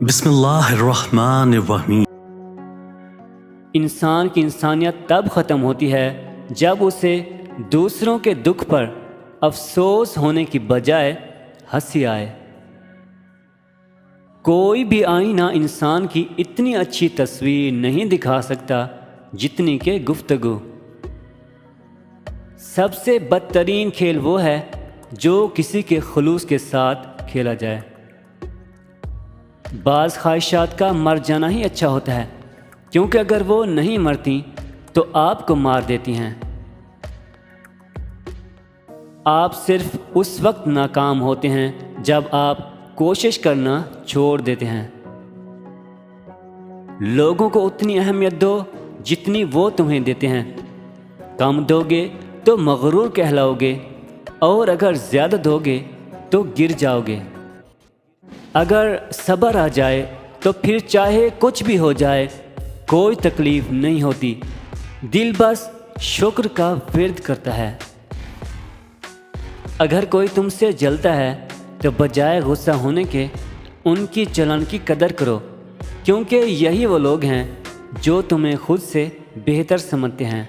بسم اللہ الرحمن الرحیم۔ انسان کی انسانیت تب ختم ہوتی ہے جب اسے دوسروں کے دکھ پر افسوس ہونے کی بجائے ہنسی آئے۔ کوئی بھی آئینہ انسان کی اتنی اچھی تصویر نہیں دکھا سکتا جتنی کہ گفتگو۔ سب سے بدترین کھیل وہ ہے جو کسی کے خلوص کے ساتھ کھیلا جائے۔ بعض خواہشات کا مر جانا ہی اچھا ہوتا ہے، کیونکہ اگر وہ نہیں مرتی تو آپ کو مار دیتی ہیں۔ آپ صرف اس وقت ناکام ہوتے ہیں جب آپ کوشش کرنا چھوڑ دیتے ہیں۔ لوگوں کو اتنی اہمیت دو جتنی وہ تمہیں دیتے ہیں۔ کم دو گے تو مغرور کہلاؤ گے، اور اگر زیادہ دو گے تو گر جاؤ گے۔ اگر صبر آ جائے تو پھر چاہے کچھ بھی ہو جائے کوئی تکلیف نہیں ہوتی، دل بس شکر کا ورد کرتا ہے۔ اگر کوئی تم سے جلتا ہے تو بجائے غصہ ہونے کے ان کی جلن کی قدر کرو، کیونکہ یہی وہ لوگ ہیں جو تمہیں خود سے بہتر سمجھتے ہیں۔